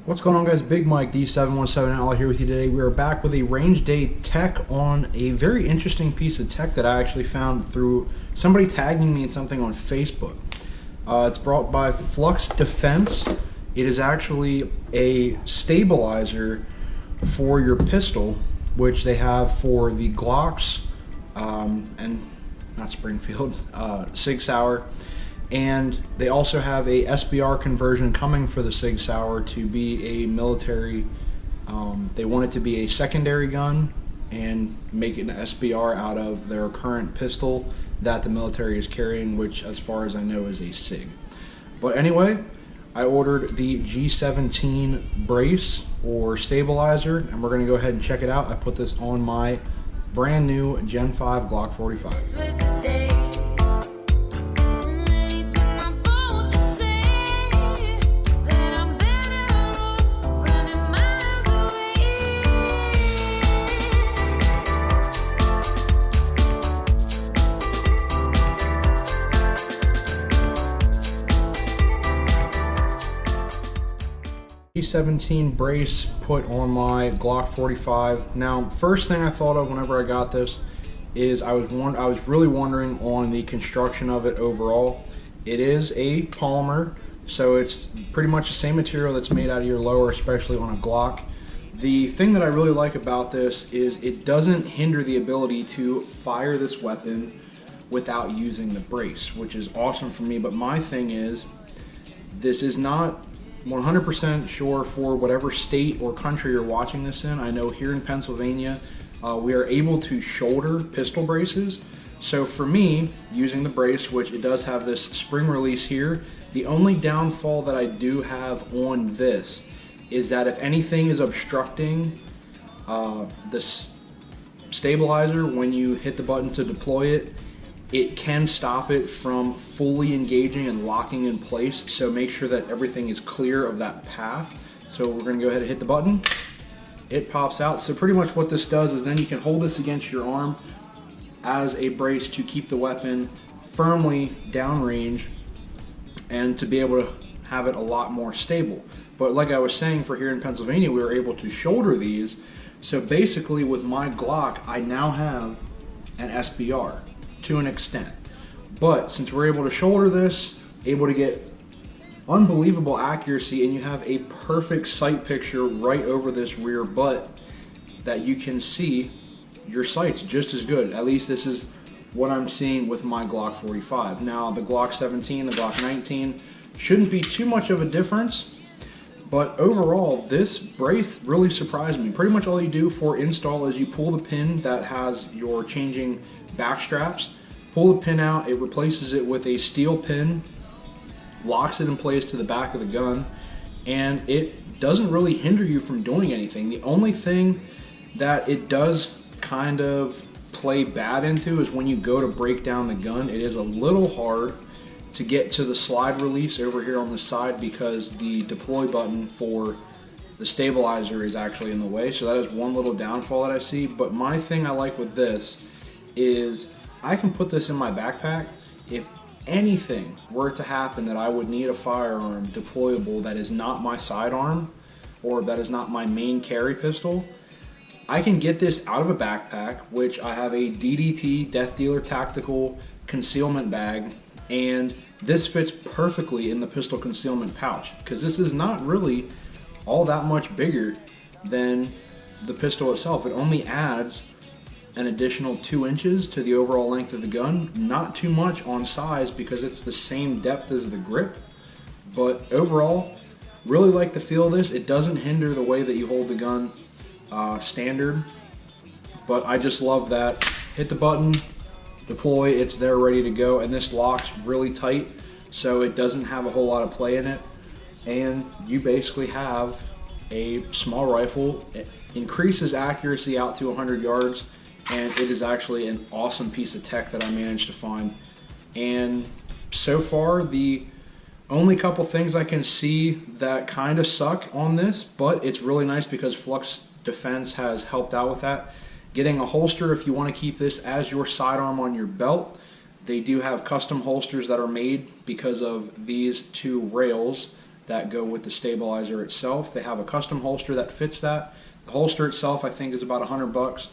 What's going on, guys? Big Mike D717 Outlaw here with you today. We are back with a range day tech on a very interesting piece of tech that I actually found through somebody tagging me in something on Facebook. It's brought by Flux Defense. It is actually a stabilizer for your pistol, which they have for the Glocks and not Springfield, Sig Sauer. And they also have a SBR conversion coming for the Sig Sauer to be a military. They want it to be a secondary gun and make an SBR out of their current pistol that the military is carrying, which as far as I know is a SIG. But anyway, I ordered the G17 Brace or stabilizer, and we're going to go ahead and check it out. I put this on my brand new Gen 5 Glock 45. G17 Brace put on my Glock 45. Now, first thing I thought of whenever I got this is I was really wondering on the construction of it overall. It is a polymer, so it's pretty much the same material that's made out of your lower, especially on a Glock. The thing that I really like about this is it doesn't hinder the ability to fire this weapon without using the brace, which is awesome for me. But my thing is, this is not 100% sure for whatever state or country you're watching this in. I know here in Pennsylvania, we are able to shoulder pistol braces. So for me, using the brace, which it does have this spring release here, the only downfall that I do have on this is that if anything is obstructing this stabilizer when you hit the button to deploy it, it can stop it from fully engaging and locking in place. So make sure that everything is clear of that path. So we're going to go ahead and hit the button. It pops out. So pretty much what this does is then you can hold this against your arm as a brace to keep the weapon firmly downrange and to be able to have it a lot more stable. But like I was saying, for here in Pennsylvania, we were able to shoulder these. So basically with my Glock, I now have an SBR to an extent. But since we're able to shoulder this, able to get unbelievable accuracy, and you have a perfect sight picture right over this rear butt that you can see your sights just as good. At least this is what I'm seeing with my Glock 45. Now the Glock 17, the Glock 19 shouldn't be too much of a difference, but overall this brace really surprised me. Pretty much all you do for install is you pull the pin that has your changing back straps, pull the pin out, it replaces it with a steel pin, locks it in place to the back of the gun, and it doesn't really hinder you from doing anything. The only thing that it does kind of play bad into is when you go to break down the gun, it is a little hard to get to the slide release over here on the side because the deploy button for the stabilizer is actually in the way. So that is one little downfall that I see. But my thing I like with this is I can put this in my backpack. If anything were to happen that I would need a firearm deployable that is not my sidearm or that is not my main carry pistol, I can get this out of a backpack, which I have a DDT, Death Dealer Tactical Concealment Bag, and this fits perfectly in the pistol concealment pouch because this is not really all that much bigger than the pistol itself. It only adds an additional 2 inches to the overall length of the gun. Not too much on size because it's the same depth as the grip, but overall really like the feel of this. It doesn't hinder the way that you hold the gun standard, but I just love that. Hit the button, deploy, it's there ready to go, and this locks really tight so it doesn't have a whole lot of play in it, and you basically have a small rifle. It increases accuracy out to 100 yards, and it is actually an awesome piece of tech that I managed to find. And so far, the only couple things I can see that kind of suck on this, but it's really nice because Flux Defense has helped out with that. Getting a holster if you want to keep this as your sidearm on your belt. They do have custom holsters that are made because of these two rails that go with the stabilizer itself. They have a custom holster that fits that. The holster itself, I think, is about $100.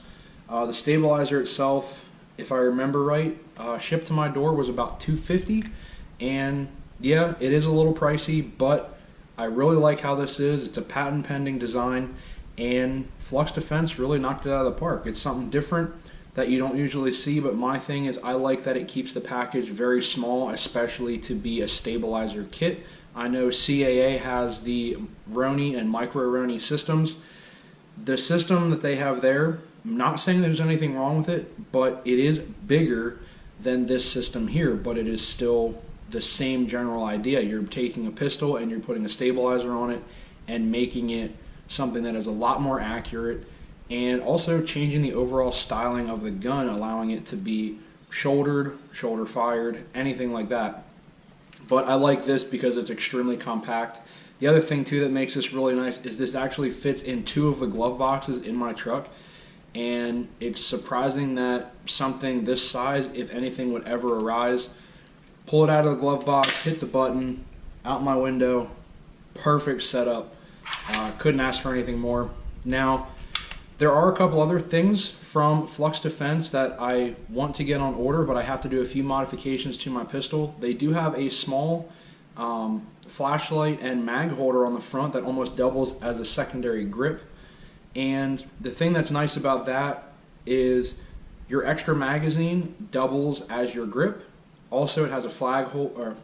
The stabilizer itself, if I remember right, shipped to my door was about $250. And yeah, it is a little pricey, but I really like how this is. It's a patent pending design, and Flux Defense really knocked it out of the park. It's something different that you don't usually see, but my thing is I like that it keeps the package very small, especially to be a stabilizer kit. I know CAA has the Roni and Micro Roni systems. The system that they have there, I'm not saying there's anything wrong with it, but it is bigger than this system here, but it is still the same general idea. You're taking a pistol and you're putting a stabilizer on it and making it something that is a lot more accurate, and also changing the overall styling of the gun, allowing it to be shouldered, shoulder fired, anything like that. But I like this because it's extremely compact. The other thing too that makes this really nice is this actually fits in 2 of the glove boxes in my truck, and it's surprising that something this size, if anything would ever arise, pull it out of the glove box, hit the button, out my window, perfect setup. Couldn't ask for anything more. Now, there are a couple other things from Flux Defense that I want to get on order, but I have to do a few modifications to my pistol. They do have a small flashlight and mag holder on the front that almost doubles as a secondary grip. And the thing that's nice about that is your extra magazine doubles as your grip. Also, it has a flashlight holder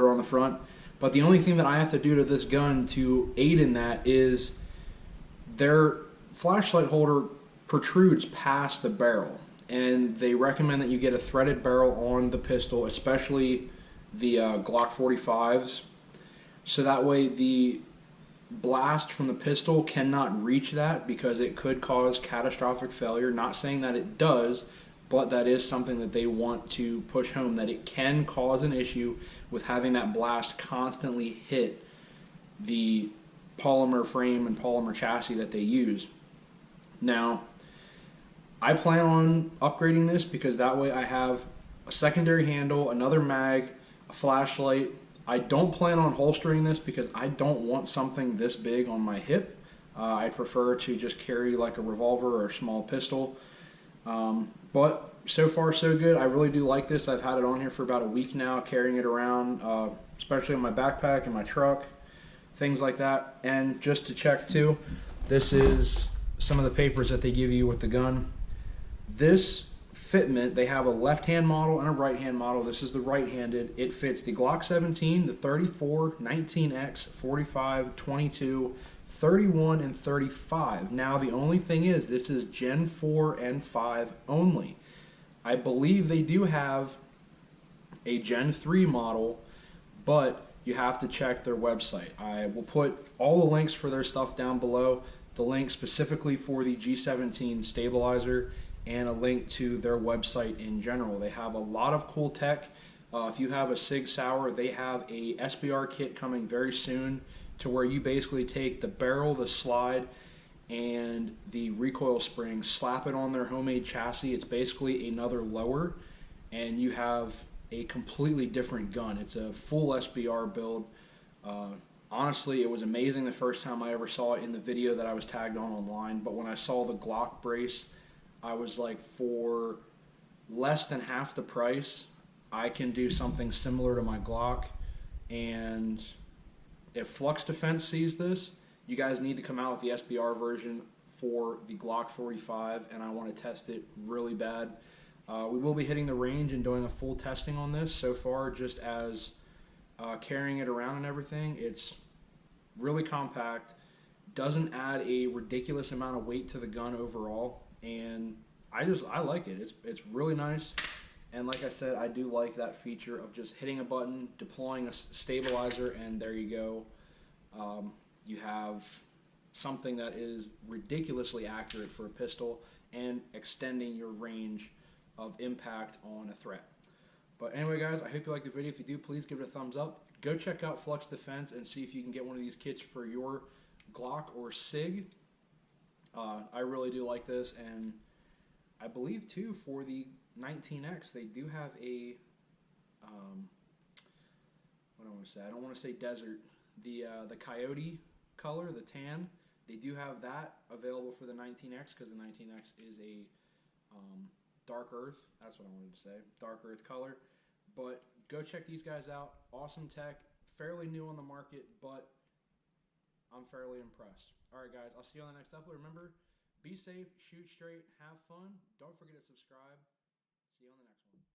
on the front. But the only thing that I have to do to this gun to aid in that is their flashlight holder protrudes past the barrel, and they recommend that you get a threaded barrel on the pistol, especially the Glock 45s, so that way the blast from the pistol cannot reach that, because it could cause catastrophic failure. Not saying that it does, but that is something that they want to push home, that it can cause an issue with having that blast constantly hit the polymer frame and polymer chassis that they use. Now, I plan on upgrading this because that way I have a secondary handle, another mag, a flashlight. I don't plan on holstering this because I don't want something this big on my hip. I prefer to just carry like a revolver or a small pistol. But so far so good. I really do like this. I've had it on here for about a week now, carrying it around, especially in my backpack, in my truck, things like that. And just to check too, this is some of the papers that they give you with the gun. This fitment, they have a left-hand model and a right-hand model. This is the right-handed. It fits the Glock 17, the 34, 19X, 45, 22, 31, and 35. Now, the only thing is, this is Gen 4 and 5 only. I believe they do have a Gen 3 model, but you have to check their website. I will put all the links for their stuff down below, the link specifically for the G17 stabilizer, and a link to their website in general. They have a lot of cool tech. If you have a Sig Sauer, they have a SBR kit coming very soon, to where you basically take the barrel, the slide, and the recoil spring, slap it on their homemade chassis. It's basically another lower, and you have a completely different gun. It's a full SBR build. Honestly, it was amazing the first time I ever saw it in the video that I was tagged on online, but when I saw the Glock brace, I was like, for less than half the price, I can do something similar to my Glock. And if Flux Defense sees this, you guys need to come out with the SBR version for the Glock 45, and I want to test it really bad. We will be hitting the range and doing a full testing on this. So far, just as carrying it around and everything, it's really compact, doesn't add a ridiculous amount of weight to the gun overall, and I like it. It's really nice. And like I said, I do like that feature of just hitting a button, deploying a stabilizer, and there you go. You have something that is ridiculously accurate for a pistol and extending your range of impact on a threat. But anyway, guys, I hope you liked the video. If you do, please give it a thumbs up. Go check out Flux Defense and see if you can get one of these kits for your Glock or Sig. I really do like this, and I believe too for the 19X they do have a what do I want to say? I don't want to say desert. The coyote color, the tan. They do have that available for the 19X because the 19X is a dark earth. That's what I wanted to say. Dark earth color. But go check these guys out. Awesome tech. Fairly new on the market, but I'm fairly impressed. All right, guys. I'll see you on the next episode. Remember, be safe, shoot straight, have fun. Don't forget to subscribe. See you on the next one.